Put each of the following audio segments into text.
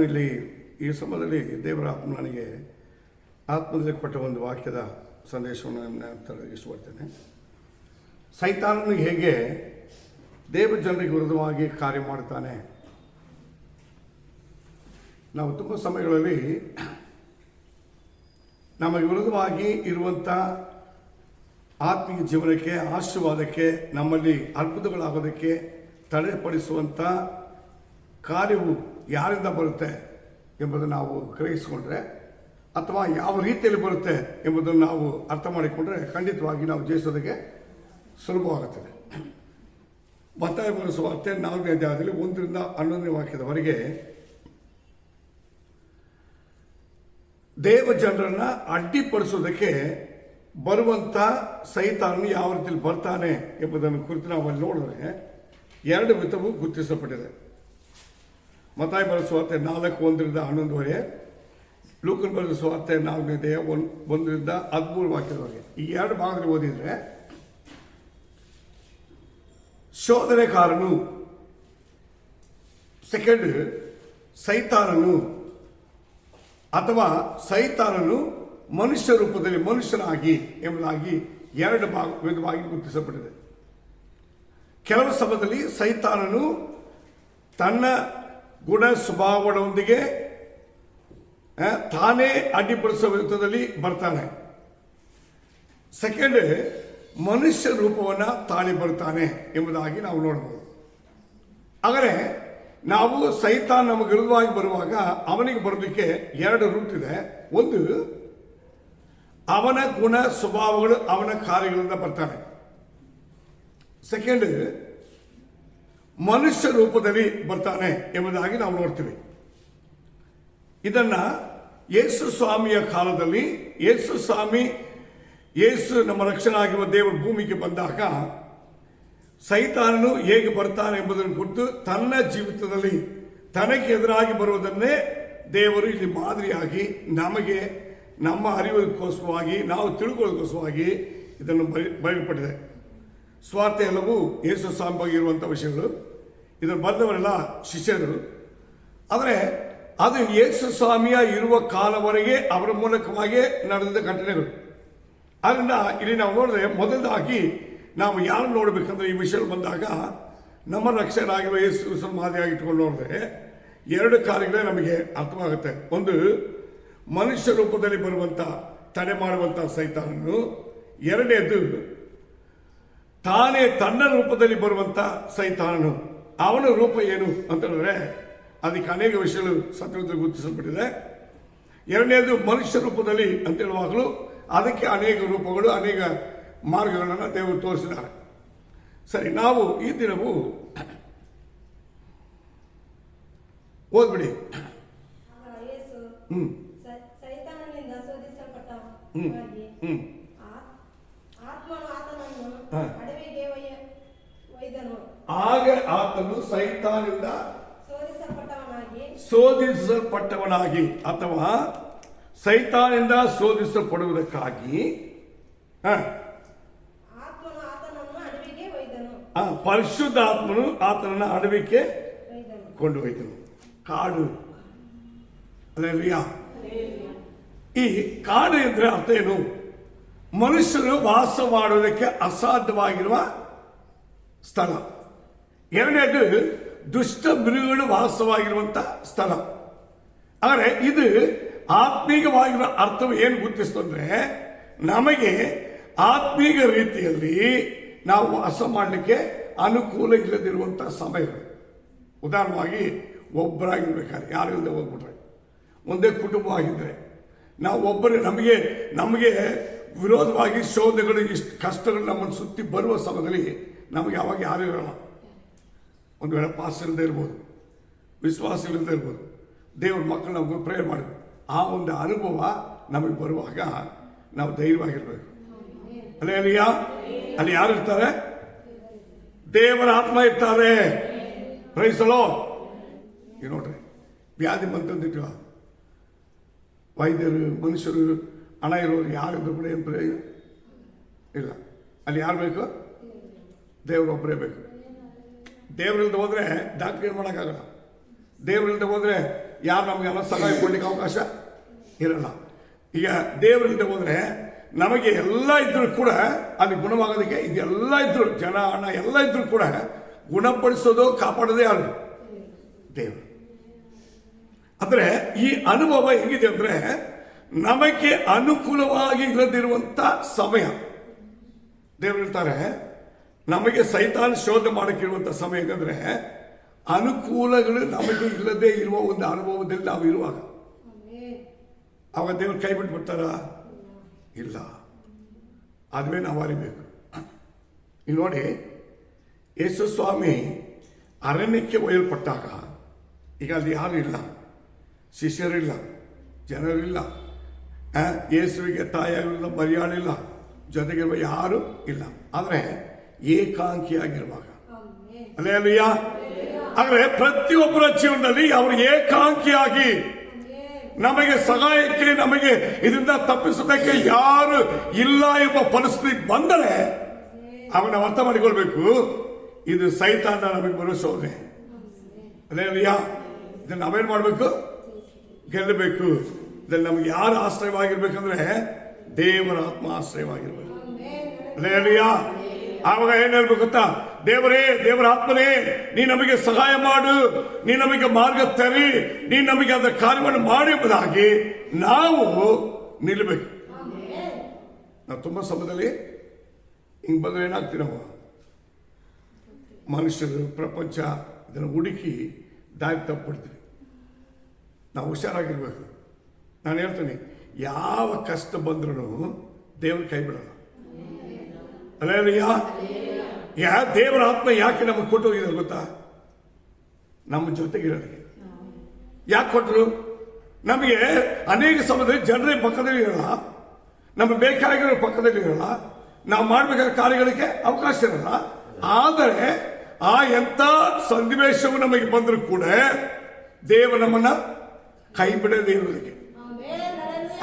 ಇಲ್ಲಿ ಈ ಸಮಯದಲ್ಲಿ ದೇವರ ನನಗೆ ಆತ್ಮದಲ್ಲಿ ಕೊಟ್ಟ ಒಂದು ವಾಕ್ಯದ ಸಂದೇಶವನ್ನು ನಾನು ತರಲಿಕ್ಕೆ ಇಷ್ಟಪಡ್ತೇನೆ. ಸೈತಾನನು ಹೇಗೆ ದೇವ ಜನರಿಗೆ ವಿರುದ್ಧವಾಗಿ ಕಾರ್ಯ ಮಾಡ್ತಾನೆ. ನಾವು ತುಂಬ ಸಮಯಗಳಲ್ಲಿ ನಮಗೆ ವಿರುದ್ಧವಾಗಿ ಇರುವಂಥ ಆತ್ಮೀಯ ಜೀವನಕ್ಕೆ, ಆಶೀರ್ವಾದಕ್ಕೆ, ನಮ್ಮಲ್ಲಿ ಅದ್ಭುತಗಳಾಗೋದಕ್ಕೆ ತಡೆಪಡಿಸುವಂಥ ಕಾರ್ಯವು ಯಾರಿಂದ ಬರುತ್ತೆ ಎಂಬುದನ್ನು ನಾವು ಗ್ರಹಿಸಿಕೊಂಡ್ರೆ, ಅಥವಾ ಯಾವ ರೀತಿಯಲ್ಲಿ ಬರುತ್ತೆ ಎಂಬುದನ್ನು ನಾವು ಅರ್ಥ ಮಾಡಿಕೊಂಡ್ರೆ ಖಂಡಿತವಾಗಿ ನಾವು ಜಯಿಸೋದಕ್ಕೆ ಸುಲಭವಾಗುತ್ತದೆ. ಮತ್ತಾಯ ಸುವಾರ್ತೆ 4ನೇ ಅಧ್ಯಾಯದಲ್ಲಿ 1ರಿಂದ 11ನೇ ವಾಕ್ಯದವರೆಗೆ ದೇವ ಜನರನ್ನ ಅಡ್ಡಿಪಡಿಸೋದಕ್ಕೆ ಬರುವಂಥ ಸೈತಾನನು ಯಾವ ರೀತಿಯಲ್ಲಿ ಬರ್ತಾನೆ ಎಂಬುದನ್ನು ಕುರಿತು ನಾವು ಅಲ್ಲಿ ನೋಡಿದ್ರೆ 2 ವಿಧವು ಗುರುತಿಸಲ್ಪಟ್ಟಿದೆ. ಮತ್ತಾಯ ಸುವಾರ್ತೆ 4:1ರಿಂದ 11ವರೆಗೆ, ಲೂಕನ ಬರೆದ ಸುವಾರ್ತೆ 4ನೇ ಅಧ್ಯಾಯ 1ರಿಂದ 13 ವಾಕ್ಯದವರೆಗೆ. ಈ 2 ಭಾಗದಲ್ಲಿ ಓದಿದ್ರೆ ಶೋಧನೆಕಾರನು, ಸೆಕೆಂಡ್ ಸೈತಾನನು ಅಥವಾ ಸೈತಾನನು ಮನುಷ್ಯ ರೂಪದಲ್ಲಿ ಮನುಷ್ಯನಾಗಿ ಎಂಬುದಾಗಿ 2 ವಿಧವಾಗಿ ಗುರುತಿಸಲ್ಪಟ್ಟಿದೆ. ಕೆಲವು ಸಮಯದಲ್ಲಿ ಸೈತಾನನು ತನ್ನ ಗುಣ ಸ್ವಭಾವಗಳೊಂದಿಗೆ ತಾನೇ ಅಡ್ಡಿಪಡಿಸುವ ವಿಧದಲ್ಲಿ ಬರ್ತಾನೆ. ಸೆಕೆಂಡ್, ಮನುಷ್ಯ ರೂಪವನ್ನು ತಾಳಿ ಬರ್ತಾನೆ ಎಂಬುದಾಗಿ ನಾವು ನೋಡಬಹುದು. ಆದರೆ ನಾವು ಸೈತಾನ ನಮಗೆ ವಿರುದ್ಧವಾಗಿ ಬರುವಾಗ ಅವನಿಗೆ ಬರೋದಕ್ಕೆ 2 ರೂಟ್ ಇದೆ. ಒಂದು, ಅವನ ಗುಣ ಸ್ವಭಾವಗಳು, ಅವನ ಕಾರ್ಯಗಳಿಂದ ಬರ್ತಾನೆ. ಸೆಕೆಂಡ್, ಮನುಷ್ಯ ರೂಪದಲ್ಲಿ ಬರ್ತಾನೆ ಎಂಬುದಾಗಿ ನಾವು ನೋಡ್ತೀವಿ. ಇದನ್ನ ಯೇಸು ಸ್ವಾಮಿಯ ಕಾಲದಲ್ಲಿ, ಯೇಸು ನಮ್ಮ ರಕ್ಷಣೆ ಆಗಿರುವ ದೇವರು ಭೂಮಿಗೆ ಬಂದಾಗ ಸೈತಾನನು ಹೇಗೆ ಬರ್ತಾನೆ ಎಂಬುದನ್ನು ಕುರಿತು ತನ್ನ ಜೀವಿತದಲ್ಲಿ ತನಗೆ ಎದುರಾಗಿ ಬರುವುದನ್ನೇ ದೇವರು ಇಲ್ಲಿ ಮಾದರಿಯಾಗಿ ನಮಗೆ, ನಮ್ಮ ಅರಿವುಗೋಸ್ಕರವಾಗಿ, ನಾವು ತಿಳ್ಕೊಳ್ಳೋದಕ್ಕೋಸ್ಕರವಾಗಿ ಇದನ್ನು ಬರೆಯಲ್ಪಟ್ಟಿದೆ. ಸ್ವಾರ್ಥ ಎಲ್ಲವೂ ಯೇಸು ಸ್ವಾಮಿ ಬಗ್ಗೆ ಇರುವಂಥ ವಿಷಯಗಳು. ಇದನ್ನು ಬರೆದವರೆಲ್ಲ ಶಿಷ್ಯರು. ಆದರೆ ಅದು ಯೇಸು ಸ್ವಾಮಿಯ ಇರುವ ಕಾಲವರೆಗೆ ಅವರ ಮೂಲಕವಾಗಿ ನಡೆದ ಘಟನೆಗಳು. ಆದ್ದರಿಂದ ಇಲ್ಲಿ ನಾವು ನೋಡಿದ್ರೆ, ಮೊದಲಾಗಿ ನಾವು ಯಾರು ನೋಡಬೇಕಂದ್ರೆ ಈ ವಿಷಯ ಬಂದಾಗ ನಮ್ಮ ರಕ್ಷಕನಾಗಿರುವ ಯೇಸು ಮಾದರಿಯಾಗಿ ಇಟ್ಕೊಂಡು ನೋಡಿದ್ರೆ 2 ಕಾರ್ಯಗಳೇ ನಮಗೆ ಅರ್ಥವಾಗುತ್ತೆ. ಒಂದು, ಮನುಷ್ಯ ರೂಪದಲ್ಲಿ ಬರುವಂಥ ತಡೆ ಮಾಡುವಂಥ ಸೈತಾನನು. ಎರಡನೇದು, ತಾನೇ ತನ್ನ ರೂಪದಲ್ಲಿ ಬರುವಂಥ ಸೈತಾನನು. ಅವನ ರೂಪ ಏನು ಅಂತ ಹೇಳಿದ್ರೆ ಅದಕ್ಕೆ ಅನೇಕ ವಿಷಯಗಳು ಸತ್ಯದಲ್ಲಿ ಗುರುತಿಸಲ್ಪಟ್ಟಿದೆ. ಎರಡನೇದು, ಮನುಷ್ಯ ರೂಪದಲ್ಲಿ ಅಂತ ಹೇಳುವಾಗಲೂ ಅದಕ್ಕೆ ಅನೇಕ ರೂಪಗಳು, ಅನೇಕ ಮಾರ್ಗಗಳನ್ನು ದೇವರು ತೋರಿಸಿದ್ದಾರೆ. ಸರಿ, ನಾವು ಈ ದಿನವೂ ಓದ್ಬಿಡಿ. ಆಗ ಆತನು ಸೈತಾನನಿಂದ ಶೋಧಿಸಲ್ಪಟ್ಟವನಾಗಿ ಅಥವಾ ಸೈತಾನನಿಂದ ಶೋಧಿಸಲ್ಪಡುವುದಕ್ಕಾಗಿ ಪರಿಶುದ್ಧಾತ್ಮನು ಆತನನ್ನ ಅಡವಿಗೆ ಕೊಂಡು ಹೋಯ್ತನು. ಕಾಡು. ಈ ಕಾಡು ಎಂದ್ರೆ ಅರ್ಥ ಏನು? ಮನುಷ್ಯರು ವಾಸ ಮಾಡುವುದಕ್ಕೆ ಅಸಾಧ್ಯವಾಗಿರುವ ಸ್ಥಳ. ಎರಡನೇದು, ದುಷ್ಟ ಮೃಗಗಳು ವಾಸವಾಗಿರುವಂತ ಸ್ಥಳ. ಆದರೆ ಇದು ಆತ್ಮೀಯವಾಗಿರುವ ಅರ್ಥವು ಏನು ಗುರುತಿಸ್ತಂದ್ರೆ, ನಮಗೆ ಆತ್ಮೀಯ ರೀತಿಯಲ್ಲಿ ನಾವು ವಾಸ ಮಾಡಲಿಕ್ಕೆ ಅನುಕೂಲ ಇಲ್ಲದಿರುವಂತಹ ಸಮಯಗಳು. ಉದಾಹರಣವಾಗಿ ಒಬ್ಬರಾಗಿರ್ಬೇಕಾದ್ರೆ, ಯಾರು ಇಲ್ಲದೆ ಹೋಗ್ಬಿಟ್ರೆ, ಒಂದೇ ಕುಟುಂಬ ಆಗಿದ್ರೆ, ನಾವು ಒಬ್ಬರೇ ನಮಗೆ ವಿರೋಧವಾಗಿ ಶೋಧಗಳು, ಇಷ್ಟು ಕಷ್ಟಗಳು ನಮ್ಮನ್ನು ಸುತ್ತಿ ಬರುವ ಸಮಯದಲ್ಲಿ ನಮಗೆ ಅವಾಗ ಯಾರು ಇರೋಲ್ಲ. ಒಂದು ವೇಳೆ ಪಾಸ್ ಇಲ್ಲದೆ ಇರ್ಬೋದು, ವಿಶ್ವಾಸ ಇಲ್ಲದೆ ಇರ್ಬೋದು, ದೇವ್ರ ಮಕ್ಕಳು ನಮಗೆ ಪ್ರೇಯರ್ ಮಾಡಬೇಕು. ಆ ಒಂದು ಅನುಭವ ನಮಗೆ ಬರುವಾಗ ನಾವು ಧೈರ್ಯವಾಗಿರ್ಬೇಕು. ಅಲ್ಲಿ ಯಾರು ಇರ್ತಾರೆ? ದೇವರ ಆತ್ಮ ಇರ್ತಾರೆ. ಪ್ರೈಸಲೋ. ಈಗ ನೋಡ್ರಿ, ವ್ಯಾಧಿ ಬಂತಂದಿಟ್ಟು ವೈದ್ಯರು, ಮನುಷ್ಯರು, ಹಣ ಇರೋರು ಯಾರಿದ್ರು ಕೂಡ ಏನು ಪ್ರಯೋಜನ ಇಲ್ಲ. ಅಲ್ಲಿ ಯಾರು ಬೇಕು? ದೇವರೊಬ್ಬರೇ ಬೇಕು. ದೇವರಿಲ್ದ ಹೋದ್ರೆ ಡಾಕ್ಟರ್ ಏನು ಮಾಡೋಕ್ಕಾಗಲ್ಲ. ದೇವರಿಲ್ದ ಹೋದ್ರೆ ಯಾರು ನಮಗೆಲ್ಲ ಸಹಾಯ ಕೊಡ್ಲಿಕ್ಕೆ ಅವಕಾಶ ಇರಲ್ಲ. ಈಗ ದೇವರಿಂದ ಹೋದ್ರೆ ನಮಗೆ ಎಲ್ಲ ಇದ್ರು ಕೂಡ ಅಲ್ಲಿ ಗುಣವಾಗೋದಕ್ಕೆ ಇದೆಲ್ಲ ಇದ್ರು, ಜನ ಹಣ ಎಲ್ಲ ಇದ್ರು ಕೂಡ ಗುಣಪಡಿಸೋದು ಕಾಪಾಡೋದೇ ಯಾರು? ದೇವರು. ಅಂದ್ರೆ ಈ ಅನುಭವ ಹೇಗಿದೆ ಅಂದ್ರೆ ನಮಗೆ ಅನುಕೂಲವಾಗಿ ಇಲ್ಲದಿರುವಂತ ಸಮಯ. ದೇವರು ಹೇಳ್ತಾರೆ ನಮಗೆ ಸೈತಾನ್ ಶೋಧ ಮಾಡಕ್ಕಿರುವಂತ ಸಮಯ ಯಾಕಂದ್ರೆ ಅನುಕೂಲಗಳು ನಮಗೆ ಇಲ್ಲದೆ ಇರುವ ಒಂದು ಅನುಭವದಲ್ಲಿ ನಾವು ಇರುವಾಗ ಅವಾಗ ದೇವರು ಕೈ ಬಿಟ್ಬಿಡ್ತಾರ? ಇಲ್ಲ. ಅದುವೇ ನಾವು ಅರಿಬೇಕು. ನೀವು ನೋಡಿ, ಯೇಸು ಸ್ವಾಮಿ ಅರಣ್ಯಕ್ಕೆ ಒಯ್ಯಲ್ಪಟ್ಟಾಗ ಈಗ ಅಲ್ಲಿ ಯಾರು ಇಲ್ಲ, ಶಿಷ್ಯರಿಲ್ಲ, ಜನರಿಲ್ಲ, ಯೇಸುವಿಗೆ ತಾಯಿಯಾಗಿಲ್ಲ, ಮರಿಯಾಳಿಲ್ಲ, ಜೊತೆಗಿರುವ ಯಾರು ಇಲ್ಲ. ಆದರೆ ಏಕಾಂಕಿಯಾಗಿರುವಾಗ ಅಲ್ಲೇಲೂಯ. ಆದರೆ ಪ್ರತಿಯೊಬ್ಬರ ಜೀವನದಲ್ಲಿ ಅವರು ಏಕಾಂಕಿಯಾಗಿ ನಮಗೆ ಸಹಾಯಕ್ಕೆ, ನಮಗೆ ಇದರಿಂದ ತಪ್ಪಿಸೋದಕ್ಕೆ ಯಾರು ಇಲ್ಲ ಎಂಬ ಪರಿಸ್ಥಿತಿ ಬಂದರೆ ಅವನ ಅರ್ಥ ಮಾಡಿಕೊಳ್ಬೇಕು, ಇದು ಸೈತಾನ ನಮಗೆ ಬರೋ ಶೋಧನೆ. ಅಲ್ಲೇಲೂಯ. ಇದನ್ನು ನಾವೇನು ಮಾಡಬೇಕು? ಗೆಲ್ಲಬೇಕು. ಇದ್ರಲ್ಲಿ ನಮ್ಗೆ ಯಾರು ಆಶ್ರಯವಾಗಿರ್ಬೇಕಂದ್ರೆ ದೇವರ ಆತ್ಮ ಆಶ್ರಯವಾಗಿರ್ಬೇಕು. ಅಲ್ಲೇಲೂಯ. ಆವಾಗ ಏನ್ ಹೇಳ್ಬೇಕು ಗೊತ್ತಾ? ದೇವರೇ, ದೇವರ ಆತ್ಮನೇ, ನೀ ನಮಗೆ ಸಹಾಯ ಮಾಡು, ನೀ ನಮಗೆ ಮಾರ್ಗ ತೆರಿ, ನೀ ನಮಗೆ ಅದರ ಕಾರ್ಯವನ್ನು ಮಾಡಿ ಎಂಬುದಾಗಿ ನಾವು ನಿಲ್ಲಬೇಕು. ನಾವು ತುಂಬಾ ಸಮಯದಲ್ಲಿ ಹಿಂಗ್ ಬಂದ್ರೆ ಏನಾಗ್ತೀವಿ, ನಾವು ಮನುಷ್ಯರು, ಪ್ರಪಂಚ ಇದನ್ನು ಹುಡುಕಿ ದಾರಿ ತಪ್ಪಿಡ್ತೀವಿ. ನಾವು ಹುಷಾರಾಗಿರ್ಬೇಕು. ನಾನು ಹೇಳ್ತೀನಿ, ಯಾವ ಕಷ್ಟ ಬಂದ್ರೂ ದೇವ್ರ ಕೈ ಬಿಡಲ್ಲ. ಅಲ್ಲೇಲೂಯ. ದೇವರ ಆತ್ಮ ಯಾಕೆ ನಮಗೆ ಕೊಟ್ಟು ಹೋಗಿದ್ದಾರೆ ಗೊತ್ತಾ? ನಮ್ಮ ಜೊತೆಗಿರೋರಿಗೆ. ಯಾಕೆ ಕೊಟ್ಟರು? ನಮಗೆ ಅನೇಕ ಸಮಯದಲ್ಲಿ ಜನರೇ ಪಕ್ಕದಲ್ಲಿ ಇರಲ್ಲ, ನಮಗೆ ಬೇಕಾಗಿರೋ ಪಕ್ಕದಲ್ಲಿ ಇರಲ್ಲ, ನಾವು ಮಾಡಬೇಕಾದ ಕಾರ್ಯಗಳಿಗೆ ಅವಕಾಶ ಇರಲ್ಲ. ಆದರೆ ಆ ಎಂತ ಸನ್ನಿವೇಶವು ನಮಗೆ ಬಂದರೂ ಕೂಡ ದೇವ ನಮ್ಮನ್ನ ಕೈ ಬಿಡದೇ ಇರೋದಕ್ಕೆ,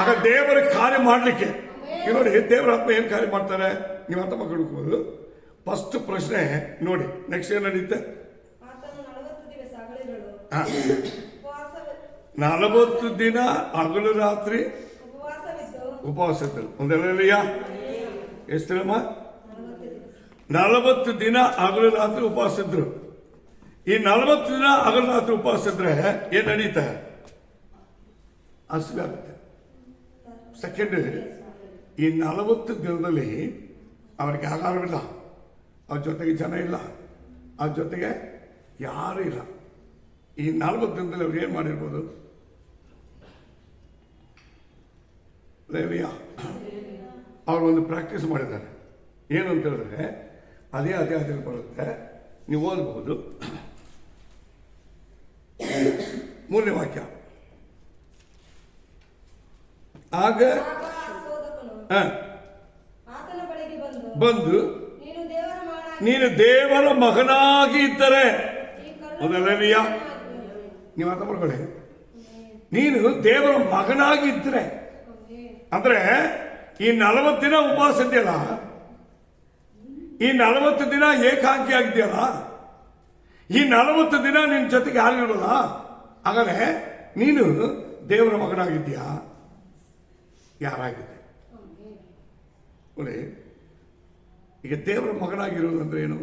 ಆಗ ದೇವರ ಕಾರ್ಯ ಮಾಡಲಿಕ್ಕೆ. ನೋಡಿ, ದೇವರ ಆತ್ಮ ಏನ್ ಕಾರ್ಯ ಮಾಡ್ತಾರೆ ನೀವು ಅರ್ಥ ಮಾಡ್ಕೊಳ್ಬಹುದು. ಫಸ್ಟ್ ಪ್ರಶ್ನೆ ನೋಡಿ, ನೆಕ್ಸ್ಟ್ ಏನ್ ನಡೆಯುತ್ತೆ? 40 ದಿನ ಹಗಲು ರಾತ್ರಿ ಉಪವಾಸ ಇದ್ದರು. ಒಂದೆಲ್ಲ ಎಷ್ಟು ದಿನಮ್ಮ? 40 ದಿನ ಹಗಲು ರಾತ್ರಿ ಉಪವಾಸ ಇದ್ರು. ಈ 40 ದಿನ ಹಗಲು ರಾತ್ರಿ ಉಪವಾಸ ಇದ್ರೆ ಏನ್ ನಡೀತಾ? ಹಸಿವೆ ಆಗುತ್ತೆ. ಸೆಕೆಂಡ್, ಈ 40 ದಿನದಲ್ಲಿ ಅವರಿಗೆ ಆಹಾರವಿಲ್ಲ, ಅವ್ರ ಜೊತೆಗೆ ಜನ ಇಲ್ಲ, ಅವ್ರ ಜೊತೆಗೆ ಯಾರು ಇಲ್ಲ. ಈ 40 ದಿನದಲ್ಲಿ ಅವ್ರು ಏನ್ ಮಾಡಿರ್ಬೋದು? ಅವರು ಒಂದು ಪ್ರಾಕ್ಟೀಸ್ ಮಾಡಿದ್ದಾರೆ. ಏನು ಅಂತ ಹೇಳಿದ್ರೆ ಅದೇ ಬರುತ್ತೆ, ನೀವು ಓದಬಹುದು. 3ನೇ ವಾಕ್ಯ. ಆಗ ಬಂದು ನೀನು ದೇವರ ಮಗನಾಗಿ ಇದ್ದರೆ, ನೀವು ಅರ್ಥ ಮಾಡ್ಕೊಳ್ಳಿ, ನೀನು ದೇವರ ಮಗನಾಗಿ ಇದ್ರೆ ಅಂದ್ರೆ ಈ 40 ದಿನ ಉಪವಾಸ ಇದೆಯಲ್ಲ, ಈ 40 ದಿನ ಏಕಾಂಕಿ ಆಗಿದೆಯಲ್ಲ, ಈ 40 ದಿನ ನಿನ್ನ ಜೊತೆಗೆ ಯಾರಿರಲ್ಲ, ಹಾಗಾದ್ರೆ ನೀನು ದೇವರ ಮಗನಾಗಿದ್ದೀಯಾ? ಯಾರಾಗಿದೆ? ನೋಡಿ, ಈಗ ದೇವರ ಮಗನಾಗಿರೋದು ಅಂದ್ರೆ ಏನು?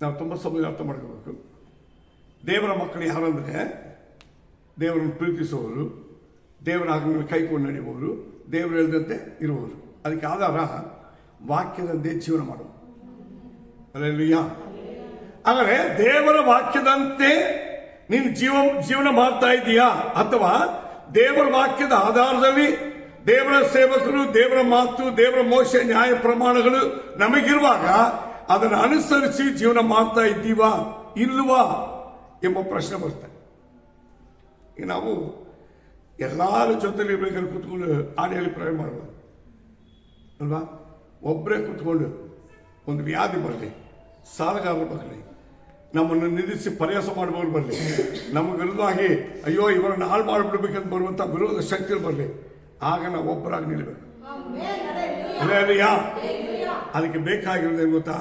ನಾವು ತುಂಬಾ ಸಮಯ ಅರ್ಥ ಮಾಡ್ಕೋಬೇಕು. ದೇವರ ಮಕ್ಕಳು ಯಾರಂದ್ರೆ ದೇವರನ್ನು ಪ್ರೀತಿಸುವವರು, ದೇವರ ಆಜ್ಞೆಗಳನ್ನು ಕೈಕೊಂಡು ನಡೆಯುವವರು, ದೇವರು ಹೇಳಿದಂತೆ ಇರುವವರು. ಅದಕ್ಕೆ ಆಧಾರ ವಾಕ್ಯದಂತೆ ಜೀವನ ಮಾಡುವುದು. ಅಲ್ಲೇಲೂಯಾ. ಹಾಗಾದ್ರೆ ದೇವರ ವಾಕ್ಯದಂತೆ ನೀನು ಜೀವನ ಮಾಡ್ತಾ ಇದೀಯಾ, ಅಥವಾ ದೇವರ ವಾಕ್ಯದ ಆಧಾರದಲ್ಲಿ ದೇವರ ಸೇವಕರು, ದೇವರ ಮಾತು, ದೇವರ ಮೋಶೆ ನ್ಯಾಯ ಪ್ರಮಾಣಗಳು ನಮಗಿರುವಾಗ ಅದನ್ನು ಅನುಸರಿಸಿ ಜೀವನ ಮಾಡ್ತಾ ಇದ್ದೀವಾ ಇಲ್ವಾ ಎಂಬ ಪ್ರಶ್ನೆ ಬರುತ್ತೆ. ಈಗ ನಾವು ಎಲ್ಲರ ಜೊತೆಲಿ ಇರ್ಬೇಕಾದ್ರೆ ಕೂತ್ಕೊಂಡು ಆಡಿಯಲ್ಲಿ ಪ್ರಯೋಗ ಮಾಡ್ಬೋದು ಅಲ್ವಾ? ಒಬ್ಬರೇ ಕೂತ್ಕೊಂಡು ಒಂದು ವ್ಯಾಧಿ ಬರಲಿ, ಸಾಲಗಾರರು ಬರಲಿ, ನಮ್ಮನ್ನು ನಿಲ್ಲಿಸಿ ಪರಿಹಾಸ ಮಾಡುವವರು ಬರಲಿ, ನಮ್ಮ ವಿರುದ್ಧವಾಗಿ ಅಯ್ಯೋ ಇವರನ್ನು ಹಾಳು ಮಾಡಿಬಿಡ್ಬೇಕಂತ ಬರುವಂತ ವಿರೋಧ ಶಕ್ತಿಗಳು ಬರಲಿ, ಆಗ ನಾವು ಒಬ್ಬರಾಗಿ ನಿಲ್ಲಬೇಕು. ಅದಕ್ಕೆ ಬೇಕಾಗಿರೋದೇನು ಗೊತ್ತಾ?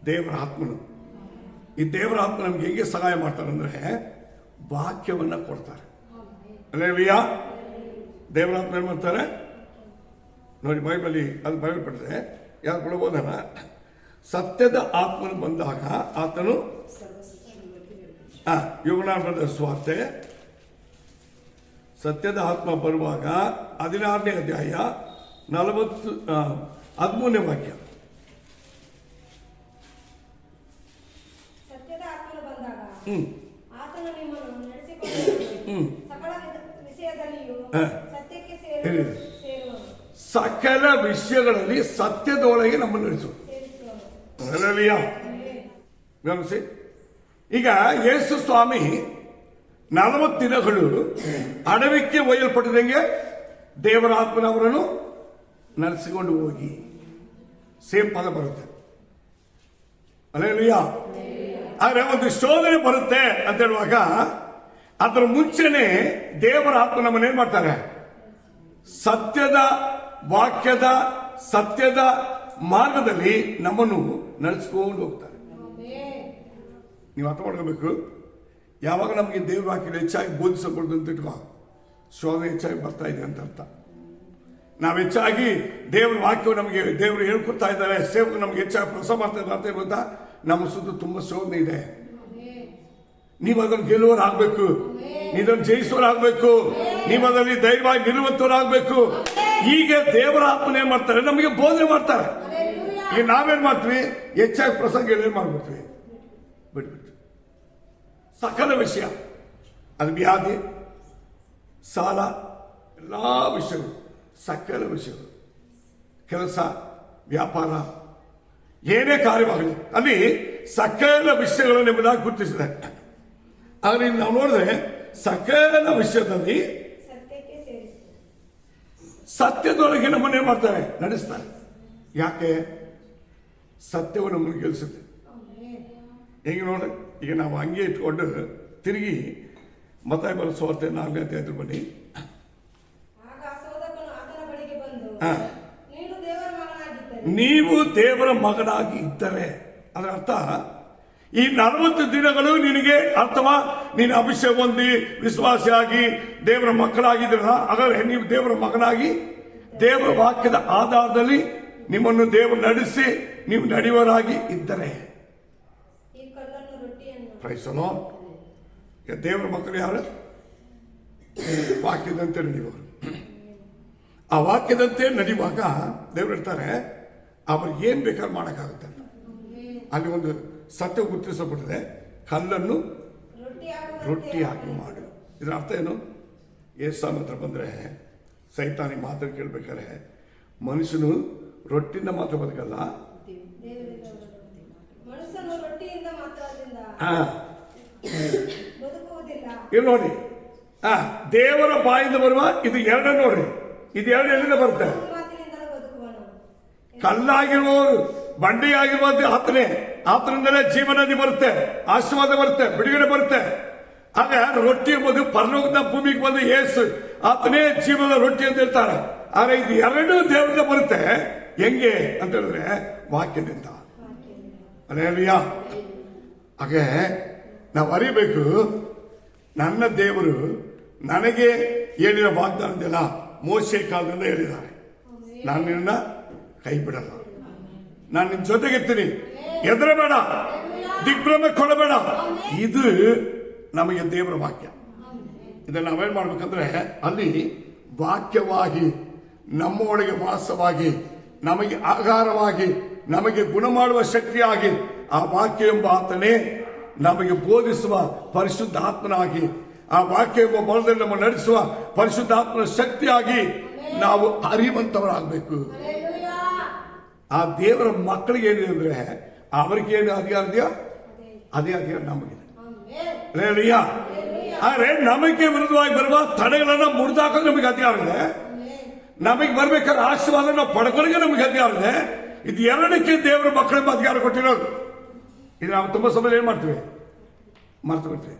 ದೇವರ ಆತ್ಮನು. ಈ ದೇವರ ಆತ್ಮ ನಮ್ಗೆ ಹೇಗೆ ಸಹಾಯ ಮಾಡ್ತಾರೆ ಅಂದ್ರೆ, ವಾಕ್ಯವನ್ನ ಕೊಡ್ತಾರೆ. ಅಲ್ಲೇಲೂಯಾ. ದೇವರಾತ್ಮ ಏನ್ ಮಾಡ್ತಾರೆ ನೋಡಿ, ಬೈಬಲಿ ಅದು ಬೈಬಲ್ ಪಡೆದ್ರೆ ಯಾರು ಕೊಡಬಹುದಲ್ಲ. ಸತ್ಯದ ಆತ್ಮನು ಬಂದಾಗ ಆತನು ಯೋಗನಾನ ಬರೆದ ಸುವಾರ್ತೆ, ಸತ್ಯದ ಆತ್ಮ ಬರುವಾಗ 16ನೇ ಅಧ್ಯಾಯ 13ನೇ ವಾಕ್ಯ. ಸತ್ಯದ ಆತ್ಮನು ಬಂದಾಗ ಆತನು ನಿಮ್ಮನ್ನು ನಡೆಸಿಕೊಂಡು ಸಕಲ ವಿಷಯದಲ್ಲಿಯೂ ಸತ್ಯಕ್ಕೆ ಸೇರುವನು. ಸಕಲ ವಿಷಯಗಳಲ್ಲಿ ಸತ್ಯದೊಳಗೆ ನಮ್ಮನ್ನು ನಡೆಸುವುದು. ಗಮನಿಸಿ, ಈಗ ಯೇಸು ಸ್ವಾಮಿ 40 ದಿನಗಳು ಅಡವಿಕ್ಕೆ ಒಯ್ಯಲ್ಪಟ್ಟಿದಂಗೆ ದೇವರ ಆತ್ಮನವರನ್ನು ನಡೆಸಿಕೊಂಡು ಹೋಗಿ, ಸೇಮ್ ಪದ ಬರುತ್ತೆ. ಅಲ್ಲೇಲೂಯಾ. ಆದ್ರೆ ಒಂದು ಶೋಧನೆ ಬರುತ್ತೆ ಅಂತ ಹೇಳುವಾಗ ಅದರ ಮುಂಚೆನೆ ದೇವರ ಆತ್ಮ ನಮ್ಮನ್ನು ಏನ್ ಮಾಡ್ತಾರೆ, ಸತ್ಯದ ವಾಕ್ಯದ ಸತ್ಯದ ಮಾರ್ಗದಲ್ಲಿ ನಮ್ಮನ್ನು ನಡೆಸ್ಕೊಂಡು ಹೋಗ್ತಾರೆ. ನೀವು ಅರ್ಥ ಮಾಡ್ಕೋಬೇಕು. ಯಾವಾಗ ನಮಗೆ ದೇವ್ರ ವಾಕ್ಯ ಹೆಚ್ಚಾಗಿ ಬೋಧಿಸಬಹುದು ಅಂತ ಇಟ್ಕೋ, ಶೋಧನೆ ಹೆಚ್ಚಾಗಿ ಬರ್ತಾ ಇದೆ ಅಂತ ಅರ್ಥ. ನಾವು ಹೆಚ್ಚಾಗಿ ದೇವ್ರ ವಾಕ್ಯವು ನಮಗೆ ದೇವರು ಹೇಳ್ಕೊಡ್ತಾ ಇದ್ದಾರೆ, ಸೇವಕರು ನಮ್ಗೆ ಹೆಚ್ಚಾಗಿ ಪ್ರಸಾದ ಮಾಡ್ತಾ ಇದ್ದಾರೆ ಅಂತ ಗೊತ್ತಾ, ನಮ್ಮ ಸುತ್ತ ತುಂಬಾ ಶೋಧನೆ ಇದೆ. ನೀವು ಅದನ್ನು ಗೆಲ್ಲುವರಾಗಬೇಕು, ನೀವದನ್ನು ಜಯಿಸುವರಾಗಬೇಕು, ನೀವು ಅದರಲ್ಲಿ ಧೈರ್ಯವಾಗಿ ನಿಲ್ಲುವಂತವರಾಗಬೇಕು. ಹೀಗೆ ದೇವರ ಆತ್ಮನ ಏನ್ ಮಾಡ್ತಾರೆ, ನಮಗೆ ಬೋಧನೆ ಮಾಡ್ತಾರೆ. ಈಗ ನಾವೇನ್ ಮಾಡ್ತೀವಿ, ಹೆಚ್ಚಾಗಿ ಪ್ರಸಂಗ ಏನ್ ಮಾಡ್ಬಿಡ್ತೀವಿ, ಬಿಟ್ಬಿಟ್ಟು ಸಕಲ ವಿಷಯ, ಅದು ವ್ಯಾಧಿ, ಸಾಲ, ಎಲ್ಲಾ ವಿಷಯಗಳು, ಸಕಲ ವಿಷಯಗಳು, ಕೆಲಸ, ವ್ಯಾಪಾರ, ಏನೇ ಕಾರ್ಯವಾಗಲಿ ಅಲ್ಲಿ ಸಕಲ ವಿಷಯಗಳನ್ನು ಎಂಬುದಾಗಿ ಗುರುತಿಸಿದೆ. ಆದರೆ ನಾವು ನೋಡಿದ್ರೆ ಸಕಲ ವಿಷಯದಲ್ಲಿ ಸತ್ಯದೊಳಗೆ ನಮ್ಮನ್ನೇ ಮಾಡ್ತಾರೆ, ನಡೆಸ್ತಾರೆ. ಯಾಕೆ? ಸತ್ಯವು ನಮ್ಮನ್ನು ಗೆಲ್ಲಿಸುತ್ತೆ. ಹೇಗೆ ನೋಡ್ರಿ, ಈಗ ನಾವು ಹಂಗೆ ಇಟ್ಕೊಂಡು ತಿರುಗಿ ಮತ್ತಾಯ ಬರೋ ಸುವಾರ್ತೆ 4ನೇ ಅಧ್ಯಾಯದ ಬನ್ನಿ. ನೀವು ದೇವರ ಮಗನಾಗಿ ಇದ್ದರೆ, ಅದರ ಅರ್ಥ ಈ 40 ದಿನಗಳು ನಿನಗೆ ಅಥವಾ ನೀನು ಅಭಿಷೇಕ ಹೊಂದಿ ವಿಶ್ವಾಸಿಯಾಗಿ ದೇವರ ಮಕ್ಕಳಾಗಿದ್ದೀರ. ಹಾಗಾದ್ರೆ ನೀವು ದೇವರ ಮಗನಾಗಿ ದೇವರ ವಾಕ್ಯದ ಆಧಾರದಲ್ಲಿ ನಿಮ್ಮನ್ನು ದೇವರು ನಡೆಸಿ ನೀವು ನಡೆಯುವರಾಗಿ ಇದ್ದರೆ, ಪ್ರೈಸಲೋ. ದೇವರ ಮಕ್ಕಳು ಯಾರು? ವಾಕ್ಯದಂತೆ ನಡೆಯುವರು. ಆ ವಾಕ್ಯದಂತೆ ನಡೆಯುವಾಗ ದೇವರು ಇರ್ತಾರೆ, ಅವ್ರಿಗೆ ಏನ್ ಬೇಕಾದ್ರೂ ಮಾಡಕ್ಕಾಗುತ್ತೆ. ಅಲ್ಲಿ ಒಂದು ಸತ್ಯ ಗುರುತಿಸಲ್ಪಟ್ಟಿದೆ, ಕಲ್ಲನ್ನು ರೊಟ್ಟಿಯಾಗಿ ಮಾಡು. ಇದರ ಅರ್ಥ ಏನು? ಯೇಸು ಹತ್ರ ಬಂದ್ರೆ ಸೈತಾನಿ ಮಾತು ಕೇಳ್ಬೇಕಾದ್ರೆ, ಮನುಷ್ಯನು ರೊಟ್ಟಿಯಿಂದ ಮಾತ್ರ ಬದುಕಲ್ಲ, ಇಲ್ಲಿ ನೋಡಿ, ದೇವರ ಬಾಯಿಂದ ಬರುವ ಇದು ಎರಡು ನೋಡ್ರಿ, ಇದು ಎರಡು ಎಲ್ಲಿಂದ ಬರುತ್ತೆ? ಕಲ್ಲಾಗಿರುವವರು, ಬಂಡೆಯಾಗಿರುವಂತೆ ಆತನಿಂದಲೇ ಜೀವ ನದಿ ಬರುತ್ತೆ, ಆಶೀರ್ವಾದ ಬರುತ್ತೆ, ಬಿಡುಗಡೆ ಬರುತ್ತೆ. ಆಗ ರೊಟ್ಟಿ ಎಂಬುದು ಪರಲೋಕದ ಭೂಮಿಗೆ ಬಂದು ಯೇಸು ಆತನೇ ಜೀವನದ ರೊಟ್ಟಿ ಅಂತ ಹೇಳ್ತಾರೆ. ಆದ್ರೆ ಇದು ಎರಡೂ ದೇವರಿಂದ ಬರುತ್ತೆ. ಹೆಂಗೆ ಅಂತ ಹೇಳಿದ್ರೆ ವಾಕ್ಯದಿಂದ. ಅಲ್ಲೇಲೂಯಾ. ಹಾಗೆ ನಾವು ಅರಿಬೇಕು, ನನ್ನ ದೇವರು ನನಗೆ ಹೇಳಿದ ವಾಗ್ದಾನದೆಲ್ಲ ಮೋಶೆ ಕಾಲದಿಂದ ಹೇಳಿದ್ದಾರೆ, ನಾನು ನಿನ್ನ ಕೈ ಬಿಡಲ್ಲ, ನಾನು ನಿನ್ನ ಜೊತೆಗಿರ್ತೀನಿ, ಹೆದರಬೇಡ, ದಿಗ್ಭ್ರಮೆ ಕೊಡಬೇಡ. ಇದು ನಮಗೆ ದೇವರ ವಾಕ್ಯ. ಇದನ್ನು ನಾವೇನ್ ಮಾಡ್ಬೇಕಂದ್ರೆ, ಅಲ್ಲಿ ವಾಕ್ಯವಾಗಿ ನಮ್ಮ ಒಳಗೆ ವಾಸವಾಗಿ, ನಮಗೆ ಆಹಾರವಾಗಿ, ನಮಗೆ ಗುಣ ಮಾಡುವ ಶಕ್ತಿಯಾಗಿ ಆ ವಾಕ್ಯ ಎಂಬ ಆತನೇ ನಮಗೆ ಬೋಧಿಸುವ ಪರಿಶುದ್ಧಾತ್ಮನಾಗಿ, ಆ ವಾಕ್ಯ ಎಂಬ ಬಲದಲ್ಲಿ ನಮ್ಮ ನಡೆಸುವ ಪರಿಶುದ್ಧಾತ್ಮನ ಶಕ್ತಿಯಾಗಿ ನಾವು ಅರಿವಂತವರಾಗಬೇಕು. ಆ ದೇವರ ಮಕ್ಕಳಿಗೆ ಏನಿದೆ ಅಂದ್ರೆ, ಅವರಿಗೆ ಏನು ಅಧಿಕಾರ ಇದೆಯೋ ಅದೇ ಅಧಿಕಾರ ನಮಗಿದೆ. ಆದ್ರೆ ನಮಗೆ ವಿರುದ್ಧವಾಗಿ ಬರುವ ತಡೆಗಳನ್ನ ಮುರಿದಾಕೋದು ನಮಗೆ ಅಧಿಕಾರ ಇದೆ. ನಮಗೆ ಬರ್ಬೇಕಾದ್ರೆ ಆಶೀರ್ವಾದ ನಾವು ಪಡ್ಕೊಳ್ಳಿಗೆ ನಮಗೆ ಅಧಿಕಾರ ಇದೆ. ಇದು ಎರಡಕ್ಕೆ ದೇವರ ಮಕ್ಕಳಿಗೆ ಅಧಿಕಾರ ಕೊಟ್ಟಿರೋದು. ಇದು ನಾವು ತುಂಬಾ ಸಮಯ ಏನ್ ಮಾಡ್ತೀವಿ, ಮರ್ತು ಬಿಡ್ತೀವಿ.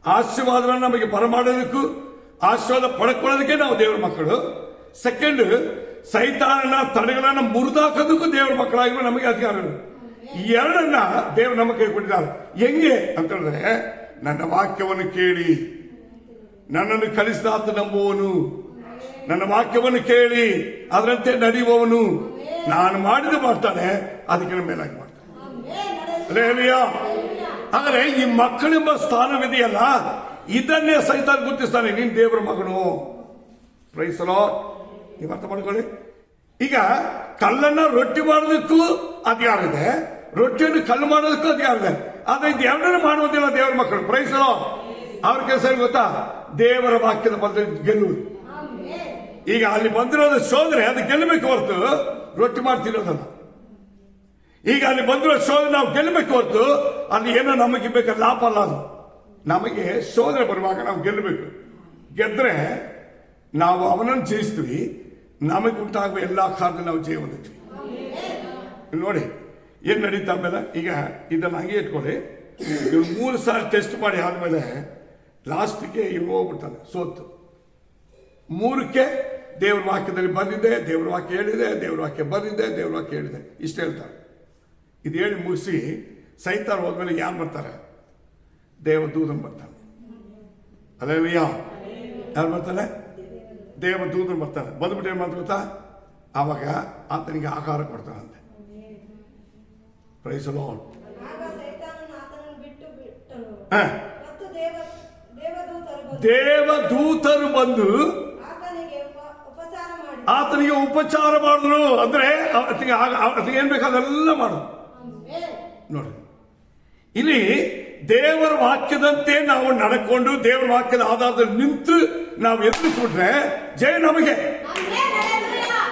ಆಶೀರ್ವಾದ ನಮಗೆ ಬರಮಾಡೋದಕ್ಕೂ ಆಶೀರ್ವಾದ ಪಡ್ಕೊಳ್ಳೋದಕ್ಕೆ ನಾವು ದೇವರ ಮಕ್ಕಳು. ಸೆಕೆಂಡ್, ಸೈತಾನನ ತಡೆಗಳನ್ನ ಮುರಿದಾಕೋದಕ್ಕೂ ದೇವರ ಮಕ್ಕಳಾಗಿ ನಮಗೆ ಅಧಿಕಾರ ಇದೆ. ಈ ಎರಡನ್ನ ದೇವರು ನಮ್ಮ ಕೈ ಕೊಟ್ಟಿದ್ದಾರೆ. ಹೆಂಗೆ ಅಂತ ಹೇಳಿದ್ರೆ, ನನ್ನ ವಾಕ್ಯವನ್ನು ಕೇಳಿ ನನ್ನನ್ನು ಕಲಿಸಿದಾತ ನಂಬುವನು, ನನ್ನ ವಾಕ್ಯವನ್ನು ಕೇಳಿ ಅದರಂತೆ ನಡೆಯುವವನು ನಾನು ಮಾಡಿದ ಮಾಡ್ತಾನೆ, ಅದಕ್ಕಿಂತ ಮೇಲಾಗಿ ಮಾಡ್ತಾನೆ. ಹಲ್ಲೆಲೂಯಾ. ಆದರೆ ಈ ಮಕ್ಕಳೆಂಬ ಸ್ಥಾನವಿದೆಯಲ್ಲ, ಇದನ್ನೇ ಸೈತಾನ ಗುರುತಿಸ್ತಾನೆ. ನೀನ್ ದೇವರ ಮಗನು. Praise the Lord. ನೀವು ಅರ್ಥ ಮಾಡ್ಕೊಳ್ಳಿ. ಈಗ ಕಲ್ಲನ್ನ ರೊಟ್ಟಿ ಮಾಡೋದಕ್ಕೂ ಅಧಿಕಾರ ಇದೆ, ರೊಟ್ಟಿಯನ್ನು ಕಲ್ಲು ಮಾಡೋದಕ್ಕೂ ಅಧಿಕಾರ ಇದೆ. ಆದ್ರೆ ಇದು ಎರಡನ್ನೂ ಮಾಡುವುದಿಲ್ಲ ದೇವರ ಮಕ್ಕಳು. Praise the Lord. ಅವ್ರ ಕೆಲಸ ಗೊತ್ತಾ? ದೇವರ ವಾಕ್ಯದ ಬಂದ ಗೆಲ್ಲುವುದು. ಈಗ ಅಲ್ಲಿ ಬಂದಿರೋದು ಶೋಧನೆ, ಅದು ಗೆಲ್ಲಬೇಕು ಹೊರತು ರೊಟ್ಟಿ ಮಾಡ್ತಿರೋದಲ್ಲ. ಈಗ ಅಲ್ಲಿ ಬಂದಿರೋ ಶೋಧನೆ ನಾವು ಗೆಲ್ಲಬೇಕು ಹೊರತು ಅಲ್ಲಿ ಏನೋ ನಮಗೆ ಬೇಕಾದ ಲಾಭ ಅಲ್ಲ. ಅದು ನಮಗೆ ಶೋಧನೆ ಬರುವಾಗ ನಾವು ಗೆಲ್ಲಬೇಕು. ಗೆದ್ರೆ ನಾವು ಅವನನ್ನು ಜಯಿಸ್ತೀವಿ, ನಮಗೆ ಉಂಟಾಗುವ ಎಲ್ಲಾ ಕಾರ್ಯದಲ್ಲಿ ನಾವು ಜಯ ಹೊಂದಿದ್ವಿ. ನೋಡಿ ಏನ್ ನಡೀತಾ ಆಮೇಲೆ. ಈಗ ಇದನ್ನ ಹಂಗೆ ಇಟ್ಕೊಳ್ಳಿ. ಇವ್ರು 3 ಸಾರಿ ಟೆಸ್ಟ್ ಮಾಡಿ ಆದ್ಮೇಲೆ ಲಾಸ್ಟ್ಗೆ ಇವ್ರು ಹೋಗ್ಬಿಡ್ತಾನೆ ಸೋತು. 3ಕ್ಕೆ ದೇವ್ರ ವಾಕ್ಯದಲ್ಲಿ ಬಂದಿದೆ, ದೇವ್ರ ವಾಕ್ಯ ಹೇಳಿದೆ, ದೇವ್ರ ವಾಕ್ಯ ಬಂದಿದೆ, ದೇವ್ರ ವಾಕ್ಯ ಹೇಳಿದೆ, ಇಷ್ಟ ಹೇಳ್ತಾರೆ. ಇದು ಹೇಳಿ ಮುಗಿಸಿ ಸೈತಾನ ಹೋದ್ಮೇಲೆ ಯಾರು ಬರ್ತಾರೆ? ದೇವದೂತನು ಬರ್ತಾನೆ. ಹಲ್ಲೆಲೂಯಾ. ಯಾರು ಬರ್ತಾನೆ? ದೇವದೂತನು ಬರ್ತಾನೆ. ಬಂದ್ಬಿಟ್ಟು ಏನ್ ಮಾಡ್ತಾ ಗೊತ್ತಾ? ಆವಾಗ ಆತನಿಗೆ ಆಹಾರ ಕೊಡ್ತಾನಂತೆ. Price the lord. ದೇವದೂತರು ಬಂದು ಆತನಿಗೆ ಉಪಚಾರ ಮಾಡಿದ್ರು. ಅಂದ್ರೆ ಆತನಿಗೆ ಏನ್ ಬೇಕಾದೆಲ್ಲ ಮಾಡು. ನೋಡಿ ಇಲ್ಲಿ ದೇವರ ವಾಕ್ಯದಂತೆ ನಾವು ನಡ್ಕೊಂಡು ದೇವರ ವಾಕ್ಯದ ಆಧಾರದಲ್ಲಿ ನಿಂತು ನಾವು ಎದುರಿಸ್ಬಿಟ್ರೆ ಜಯ ನಮಗೆ.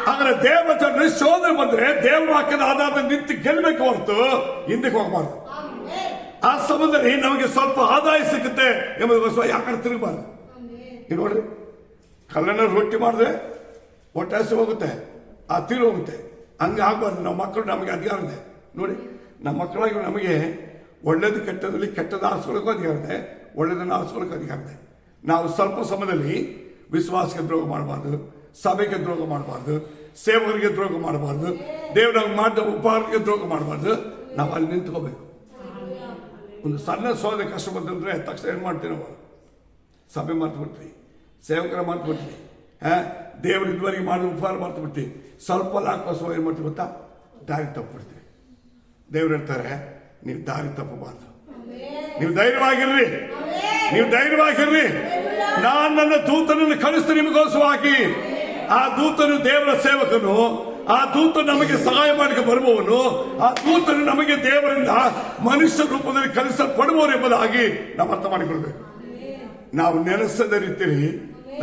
ಆದರೆ ದೇವ ಜನರು ಶೋಧನೆ ಬಂದ್ರೆ ದೇವರ ವಾಕ್ಯದ ಆಧಾರದಲ್ಲಿ ನಿಂತು ಗೆಲ್ಲಬೇಕು ಹೊರತು ಹಿಂದಕ್ಕೆ ಹೋಗಬಾರ್ದು. ಆ ಸಮಯದಲ್ಲಿ ನಮಗೆ ಸ್ವಲ್ಪ ಆದಾಯ ಸಿಗುತ್ತೆ ಎಂಬುದಕ್ಕೋಸ್ಕರ ಯಾಕಂದ್ರೆ ತಿರುಗಬಾರ್ದು. ಈಗ ನೋಡ್ರಿ, ಕಲ್ಲನ್ನ ರೊಟ್ಟಿ ಮಾಡಿದ್ರೆ ಹೊಟ್ಟೆ ಹಸಿ ಹೋಗುತ್ತೆ, ಆ ತೀರು ಹೋಗುತ್ತೆ. ಹಂಗೆ ಆಗ್ಬಾರ್ದು. ನಮ್ಮ ಮಕ್ಕಳು ನಮಗೆ ಅಧಿಕಾರ ಇದೆ. ನೋಡಿ, ನಮ್ಮ ಮಕ್ಕಳಾಗಿ ನಮಗೆ ಒಳ್ಳೇದು ಕೆಟ್ಟದಲ್ಲಿ ಕೆಟ್ಟದ ಆರಿಸ್ಕೊಳ್ಳೋಕ್ಕೂ ಅಧಿಕಾರ ಇದೆ, ಒಳ್ಳೇದನ್ನು ಆರಿಸ್ಕೊಳ್ಳೋಕೆ ಅಧಿಕಾರ ಇದೆ. ನಾವು ಸ್ವಲ್ಪ ಸಮಯದಲ್ಲಿ ವಿಶ್ವಾಸಕ್ಕೆ ದ್ರೋಹ ಮಾಡಬಾರ್ದು, ಸಭೆಗೆ ದ್ರೋಹ ಮಾಡಬಾರ್ದು, ಸೇವಕರಿಗೆ ದ್ರೋಹ ಮಾಡಬಾರ್ದು, ದೇವ್ರ ಮಾಡಿದ ಉಪಹಾರಕ್ಕೆ ದ್ರೋಹ ಮಾಡಬಾರ್ದು. ನಾವು ಅಲ್ಲಿ ನಿಂತ್ಕೋಬೇಕು. ಒಂದು ಸಣ್ಣ ಸೋದನೆ ಕಷ್ಟ ಬಂತಂದ್ರೆ ತಕ್ಷಣ ಏನ್ ಮಾಡ್ತೀವಿ ನಾವು? ಸಭೆ ಮಾಡ್ತು ಬಿಡ್ತೀವಿ, ಸೇವಕರ ಮಾಡ್ತು ಬಿಡ್ತೀವಿ, ದೇವ್ರ ಇದುವರೆಗೆ ಮಾಡಿದ ಉಪಹಾರ ಮಾಡ್ತು ಬಿಡ್ತೀವಿ. ಸ್ವಲ್ಪ ಲಾಕೋಸ್ಕರ ಏನ್ ಮಾಡ್ತೀವಿ ಗೊತ್ತಾ? ದಾರಿ ತಪ್ಪಿಬಿಡ್ತೀವಿ. ದೇವ್ರು ಹೇಳ್ತಾರೆ, ನೀವು ದಾರಿ ತಪ್ಪಬಾರ್ದು, ನೀವು ಧೈರ್ಯವಾಗಿರ್ರಿ, ನೀವು ಧೈರ್ಯವಾಗಿರ್ರಿ. ನಾನು ನನ್ನ ದೂತನನ್ನು ಕಳಿಸ್ತೀನಿ ನಿಮಗೋಸ್ಕರವಾಗಿ. ಆ ದೂತನು ದೇವರ ಸೇವಕನು, ಆ ದೂತನು ನಮಗೆ ಸಹಾಯ ಮಾಡಲಿಕ್ಕೆ ಬರುವವನು, ಆ ದೂತನು ನಮಗೆ ದೇವರಿಂದ ಮನುಷ್ಯ ರೂಪದಲ್ಲಿ ಕಲಿಸಲ್ಪಡುವವರು ಎಂಬುದಾಗಿ ನಾವು ಅರ್ಥ ಮಾಡಿಕೊಳ್ಬೇಕು. ನಾವು ನೆನೆಸದ ರೀತಿಯಲ್ಲಿ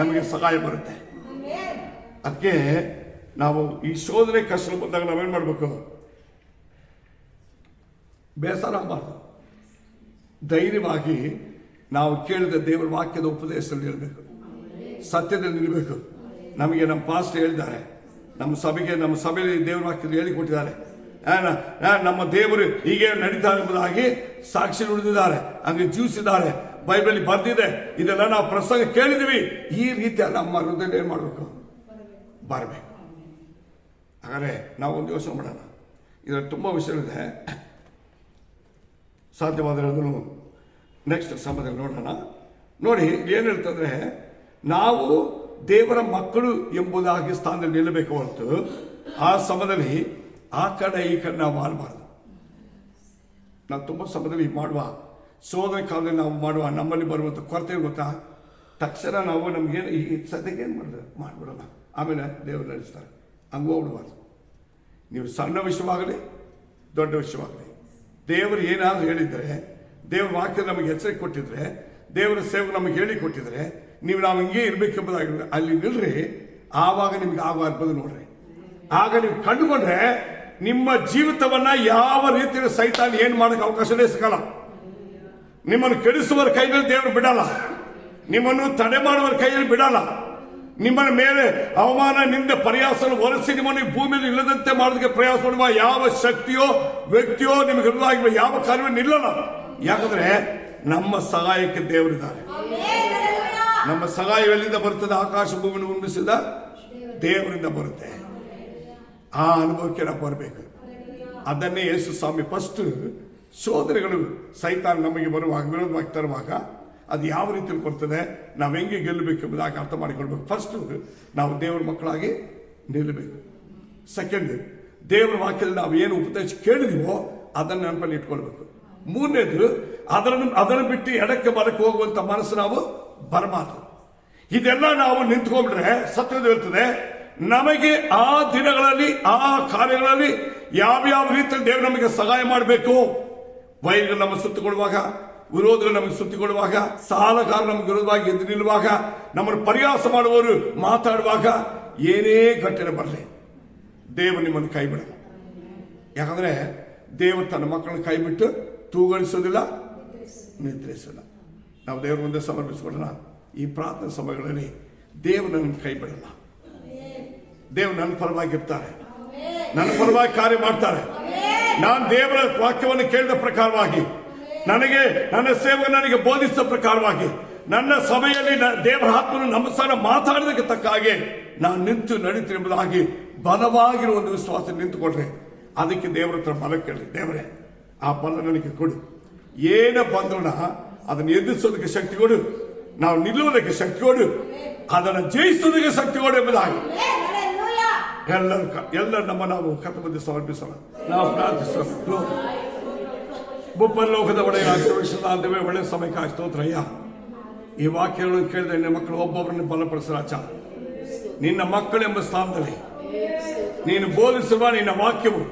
ನಮಗೆ ಸಹಾಯ ಬರುತ್ತೆ. ಅದಕ್ಕೆ ನಾವು ಈ ಶೋಧನೆ ಕಷ್ಟ ಬಂದಾಗ ನಾವೇನ್ ಮಾಡ್ಬೇಕು? ಬೇಸರ ಆಗಬಾರ್ದು. ಧೈರ್ಯವಾಗಿ ನಾವು ಕೇಳಿದ ದೇವರ ವಾಕ್ಯದ ಉಪದೇಶದಲ್ಲಿ ನಿಲ್ಲಬೇಕು, ಸತ್ಯದಲ್ಲಿ ನಿಲ್ಲಬೇಕು. ನಮಗೆ ನಮ್ಮ ಪಾಸ್ಟ್ ಹೇಳಿದ್ದಾರೆ, ನಮ್ಮ ಸಭೆಯಲ್ಲಿ ದೇವರ ವಾಕ್ಯದಲ್ಲಿ ಹೇಳಿಕೊಟ್ಟಿದ್ದಾರೆ. ನಮ್ಮ ದೇವರು ಹೀಗೆ ನಡೀತಾರೆ ಎಂಬುದಾಗಿ ಸಾಕ್ಷಿ ನುಡಿದಿದ್ದಾರೆ, ಹಂಗೆ ಜೀವಿಸಿದ್ದಾರೆ, ಬೈಬಲ್ ಬರ್ದಿದೆ. ಇದೆಲ್ಲ ನಾವು ಪ್ರಸಂಗ ಕೇಳಿದೀವಿ. ಈ ರೀತಿಯ ನಮ್ಮ ಹೃದಯ ಏನ್ ಮಾಡಬೇಕು? ಬರಬೇಕು. ಹಾಗಾದ್ರೆ ನಾವು ಒಂದು ಯೋಚನೆ ಮಾಡೋಣ. ಇದರಲ್ಲಿ ತುಂಬಾ ವಿಷಯವಿದೆ. ಸಾಧ್ಯವಾದರೆ ಅದನ್ನು ನೆಕ್ಸ್ಟ್ ಸಮಯದಲ್ಲಿ ನೋಡೋಣ. ನೋಡಿ, ಏನು ಹೇಳ್ತಂದ್ರೆ, ನಾವು ದೇವರ ಮಕ್ಕಳು ಎಂಬುದಾಗಿ ಸ್ಥಾನದಲ್ಲಿ ನಿಲ್ಲಬೇಕು ಹೊರತು ಆ ಸಮಯದಲ್ಲಿ ಆ ಕಡೆ ಈ ಕಡೆ ನಾವು ಮಾಡಬಾರ್ದು. ನಾವು ತುಂಬ ಸಮಯದಲ್ಲಿ ಮಾಡುವ ಶೋಧನೆ ಕಾಲದಲ್ಲಿ ನಾವು ಮಾಡುವ ನಮ್ಮಲ್ಲಿ ಬರುವಂಥ ಕೊರತೆ ಗೊತ್ತಾ? ತಕ್ಷಣ ನಾವು ನಮ್ಗೇನು ಈ ಸದ್ಯಕ್ಕೆ ಏನು ಮಾಡಿಬಿಡೋಣ, ಆಮೇಲೆ ದೇವರು ನಡೆಸ್ತಾರೆ. ಹಂಗೆ ಹೋಗ್ಬಿಡ್ಬಾರ್ದು. ನೀವು ಸಣ್ಣ ವಿಷಯವಾಗಲಿ ದೊಡ್ಡ ವಿಷಯವಾಗಲಿ, ದೇವರು ಏನಾದರೂ ಹೇಳಿದರೆ, ದೇವ್ರ ವಾಕ್ಯ ನಮಗೆ ಎಚ್ಚರಿಕೆ ಕೊಟ್ಟಿದ್ರೆ, ದೇವರ ಸೇವೆ ನಮಗೆ ಹೇಳಿ ಕೊಟ್ಟಿದ್ರೆ, ನಾವು ಹಿಂಗೆ ಇರಬೇಕೆಂಬುದಾಗಿ ಅಲ್ಲಿ ನಿಲ್ರಿ. ಆವಾಗ ನಿಮ್ಗೆ ಆಗುವ ಅರ್ಬದು ನೋಡ್ರಿ. ಆಗ ನೀವು ಕಂಡುಕೊಂಡ್ರೆ ನಿಮ್ಮ ಜೀವಿತವನ್ನ ಯಾವ ರೀತಿಯ ಸೈತಾನ ಏನ್ ಮಾಡಕ್ಕೆ ಅವಕಾಶನೇ ಸಿಗಲ್ಲ. ನಿಮ್ಮನ್ನು ಕೆಡಿಸುವವರ ಕೈಯಲ್ಲಿ ದೇವರು ಬಿಡಲ್ಲ, ನಿಮ್ಮನ್ನು ತಡೆ ಮಾಡುವವರ ಕೈಯಲ್ಲಿ ಬಿಡಲ್ಲ. ನಿಮ್ಮನ್ನ ಮೇಲೆ ಅವಮಾನ, ನಿಂದ ಪ್ರಯಾಸ ಹೊರಸಿ ನಿಮ್ಮನ್ನು ಭೂಮಿಯಲ್ಲಿ ಇಲ್ಲದಂತೆ ಮಾಡೋದಕ್ಕೆ ಪ್ರಯಾಸ ಮಾಡುವ ಯಾವ ಶಕ್ತಿಯೋ ವ್ಯಕ್ತಿಯೋ ನಿಮಗೆ ವಿರುದ್ಧವಾಗಿ ಯಾವ ಕಾರ್ಯವೂ ನಿಲ್ಲಲ್ಲ. ಯಾಕಂದ್ರೆ ನಮ್ಮ ಸಹಾಯಕ್ಕೆ ದೇವರಿದ್ದಾರೆ. ನಮ್ಮ ಸಹಾಯ ಎಲ್ಲಿಂದ ಬರ್ತದೆ? ಆಕಾಶ ಭೂಮಿಯನ್ನು ಉಂಬಿಸಿದ ದೇವರಿಂದ ಬರುತ್ತೆ. ಆ ಅನುಭವಕ್ಕೆ ನಾವು ಬರಬೇಕು. ಅದನ್ನೇ ಯೇಸು ಸ್ವಾಮಿ ಫಸ್ಟ್ ಶೋಧನೆಗಳು ಸೈತಾನ ನಮಗೆ ಬರುವಾಗ, ವಿರೋಧವಾಗಿ ತರುವಾಗ ಅದು ಯಾವ ರೀತಿಯಲ್ಲಿ ಬರ್ತದೆ, ನಾವು ಹೆಂಗೆ ಗೆಲ್ಲಬೇಕು ಎಂಬುದಾಗಿ ಅರ್ಥ ಮಾಡಿಕೊಳ್ಬೇಕು. ಫಸ್ಟ್ ನಾವು ದೇವರ ಮಕ್ಕಳಾಗಿ ನಿಲ್ಲಬೇಕು. ಸೆಕೆಂಡ್, ದೇವರ ವಾಕ್ಯದಲ್ಲಿ ನಾವು ಏನು ಉಪದೇಶ ಕೇಳಿದೀವೋ ಅದನ್ನು ನೆನಪಲ್ಲಿ ಇಟ್ಕೊಳ್ಬೇಕು. ಮೂರನೇದು, ಅದನ್ನು ಬಿಟ್ಟು ಎಡಕ್ಕೆ ಬಲಕ್ಕೆ ಹೋಗುವಂತ ಮನಸ್ಸು ನಾವು ಬರಬಾರದು. ಇದೆಲ್ಲ ನಾವು ನಿಂತ್ಕೊಂಡ್ರೆ ಸತ್ಯದ ಹೇಳ್ತದೆ, ನಮಗೆ ಆ ದಿನಗಳಲ್ಲಿ ಆ ಕಾರ್ಯಗಳಲ್ಲಿ ಯಾವ್ಯಾವ ರೀತಿಯಲ್ಲಿ ದೇವರು ನಮಗೆ ಸಹಾಯ ಮಾಡಬೇಕು. ವೈರಿಗಳು ನಮಗೆ ಸುತ್ತಿಕೊಳ್ಳುವಾಗ, ವಿರೋಧಗಳು ನಮಗೆ ಸುತ್ತಿಕೊಳ್ಳುವಾಗ, ಸಾಲಗಾರ ನಮಗೆ ವಿರೋಧವಾಗಿ ಎದ್ದು ನಿಲ್ಲುವಾಗ, ನಮ್ಮನ್ನು ಪರಿಹಾಸ ಮಾಡುವವರು ಮಾತಾಡುವಾಗ, ಏನೇ ಘಟನೆ ಬರಲಿ ದೇವರು ನಿಮ್ಮನ್ನು ಕೈ ಬಿಡಲ್ಲ. ಯಾಕಂದ್ರೆ ದೇವರು ತನ್ನ ಮಕ್ಕಳನ್ನ ಕೈ ಬಿಟ್ಟು ತೂಗಳಿಸೋದಿಲ್ಲ, ನಿದ್ರಿಸೋದಿಲ್ಲ. ನಾವು ದೇವರ ಮುಂದೆ ಸಮರ್ಪಿಸಿಕೊಳ್ಳೋಣ. ಈ ಪ್ರಾರ್ಥನಾ ಸಮಯಗಳಲ್ಲಿ ದೇವರು ನನ್ನ ಕೈ ಬಿಡಲ್ಲ. ದೇವರು ನನ್ನ ಪರವಾಗಿರ್ತಾರೆ, ನನ್ನ ಪರವಾಗಿ ಕಾರ್ಯ ಮಾಡ್ತಾರೆ. ನಾನು ದೇವರ ವಾಕ್ಯವನ್ನು ಕೇಳಿದ ಪ್ರಕಾರವಾಗಿ, ನನಗೆ ನನ್ನ ಸೇವಕ ನನಗೆ ಬೋಧಿಸಿದ ಪ್ರಕಾರವಾಗಿ, ನನ್ನ ಸಭೆಯಲ್ಲಿ ದೇವರ ಆತ್ಮನು ನಮ್ಮ ಸಹ ಮಾತಾಡೋದಕ್ಕೆ ತಕ್ಕ ಹಾಗೆ ನಾನು ನಿಂತು ನಡೀತೀನಿ ಎಂಬುದಾಗಿ ಬಲವಾಗಿರುವ ಒಂದು ವಿಶ್ವಾಸ ನಿಂತುಕೊಂಡ್ರೆ ಅದಕ್ಕೆ ದೇವರ ಹತ್ರ ಬಲ ಕೇಳಿ, ದೇವರೇ ಆ ಬಲ ನನಗೆ ಕೊಡು. ಏನ ಬಂದ್ರಣ ಅದನ್ನು ಎದುರಿಸೋದಕ್ಕೆ ಶಕ್ತಿ ಕೊಡು, ನಾವು ನಿಲ್ಲುವುದಕ್ಕೆ ಶಕ್ತಿ ಕೊಡು, ಅದನ್ನು ಜಯಿಸೋದಕ್ಕೆ ಶಕ್ತಿ ಕೊಡು ಎಂಬುದಾಗಿ ಎಲ್ಲರೂ ನಾವು ಕರ್ತನ ಮುಂದೆ ಸಮರ್ಪಿಸೋಣ. ನಾವು ಪ್ರಾರ್ಥಿಸೋಣ. ಲೋಕದ ಒಡೆಯ ದೇವೇ, ಒಳ್ಳೆ ಸಮಯಕ್ಕಾಗಿ ಸ್ತೋತ್ರಯ್ಯ. ಈ ವಾಕ್ಯಗಳನ್ನು ಕೇಳಿದ ನಿನ್ನ ಮಕ್ಕಳು ಒಬ್ಬೊಬ್ಬರನ್ನು ಬಲಪಡಿಸರಾಚ. ನಿನ್ನ ಮಕ್ಕಳೆಂಬ ಸ್ಥಾನದಲ್ಲಿ ನೀನು ಬೋಧಿಸುವ ನಿನ್ನ ವಾಕ್ಯವು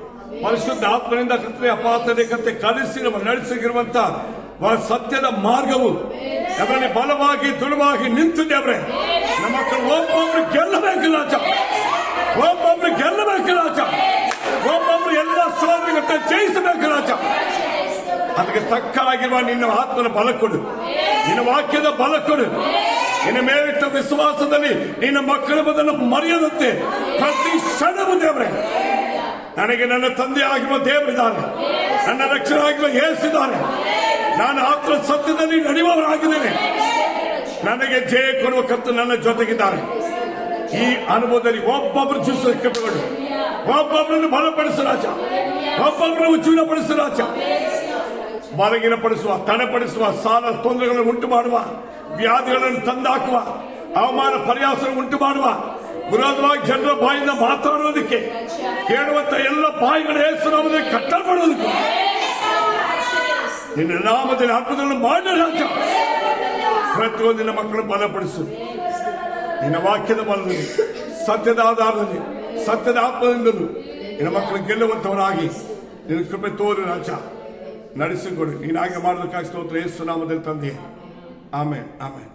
ಪರಿಶುದ್ಧ ಆತ್ಮನಿಂದ ಕತ್ತಲೆ ಅಪಾತನೆ ಕತ್ತೆ ಕಲಿಸಿ ನಮ್ಮ ನಡೆಸಿರುವಂತ ಸತ್ಯದ ಮಾರ್ಗವು ಅದರಲ್ಲಿ ಬಲವಾಗಿ ದೃಢವಾಗಿ ನಿಂತು ದೇವರೇ, ನಮ್ಮ ಮಕ್ಕಳು ಒಬ್ಬೊಬ್ರು ಗೆಲ್ಲಬೇಕು ರಾಜ, ಒಬ್ಬೊಬ್ರು ಗೆಲ್ಲಬೇಕು ರಾಜ, ಒಬ್ಬೊಬ್ರು ಎಲ್ಲ ಸೋದರಿಗಂತ ಜಯಿಸಬೇಕು ರಾಜ. ಅದಕ್ಕೆ ತಕ್ಕ ಆಗಿರುವ ನಿನ್ನ ಆತ್ಮನ ಬಲ ಕೊಡು, ನಿನ್ನ ವಾಕ್ಯದ ಬಲ ಕೊಡು. ನಿನ್ನ ಮೇಲಿಟ್ಟ ವಿಶ್ವಾಸದಲ್ಲಿ ನಿನ್ನ ಮಕ್ಕಳ ಬದಲು ಮರೆಯದಂತೆ ಪ್ರತಿ ಕ್ಷಣವೂ ದೇವರೇ, ನನಗೆ ನನ್ನ ತಂದೆ ಆಗಿರುವ ದೇವರಿದ್ದಾರೆ, ನನ್ನ ರಕ್ಷಣೆ ಆಗಿರುವ ಯೇಸುವಿದ್ದಾರೆ, ನಾನು ಆತ್ಮ ಸತ್ಯದಲ್ಲಿ ನಡೆಯುವವರಾಗಿದ್ದೇನೆ. ನನಗೆ ಜಯ ಕೊಡುವ ಕತ್ತು ನನ್ನ ಜೊತೆಗಿದ್ದಾರೆ. ಈ ಅನುಭವದಲ್ಲಿ ಒಬ್ಬೊಬ್ಬರು ಜೀವಿಸೋದಕ್ಕೆ ಬಿಡು, ಒಬ್ಬೊಬ್ಬರನ್ನು ಬಲಪಡಿಸು ರಾಜ, ಒಬ್ಬೊಬ್ಬರನ್ನು ಉಜ್ಜೀವನಪಡಿಸು ರಾಜ. ಬಲಗೀನಪಡಿಸುವ, ತಡೆಪಡಿಸುವ, ಸಾಲ ತೊಂದರೆಗಳನ್ನು ಉಂಟು ಮಾಡುವ, ವ್ಯಾಧಿಗಳನ್ನು ತಂದಾಕುವ, ಅವಮಾನ ಪರ್ಯಾಸವನ್ನು ಉಂಟು ಮಾಡುವ, ವಿರೋಧವಾಗಿ ಜನರ ಬಾಯಿಂದ ಮಾತಾಡುವುದಕ್ಕೆ ಹೇಳುವಂತ ಎಲ್ಲ ಬಾಯಿಗಳ ಹೆಸರು ಕಟ್ಟಲ್ಪಡುವುದಕ್ಕೆ ನಿನ್ನ ನಾಮದಲ್ಲಿ ಅದ್ಭುತಗಳನ್ನು ಮಾಡಿ ರಾಜ. ಪ್ರತಿಯೊಂದಿನ ಮಕ್ಕಳನ್ನು ಬಲಪಡಿಸು. ನಿನ್ನ ವಾಕ್ಯದ ಬಲದಲ್ಲಿ, ಸತ್ಯದ ಆಧಾರದಲ್ಲಿ, ಸತ್ಯದ ಆತ್ಮದಿಂದಲೂ ನಿನ್ನ ಮಕ್ಕಳು ಗೆಲ್ಲುವಂತವರಾಗಿ ನಿನ್ನ ಕೃಪೆ ತೋರು ರಾಜ. ನಡೆಸಿಕೊಡು. ನೀನಾಗೆ ಮಾಡೋದಕ್ಕಾಗಿ ಸ್ತೋತ್ರ ಯೇಸು ನಾಮದಲ್ಲಿ ತಂದೆ. Amen, amen.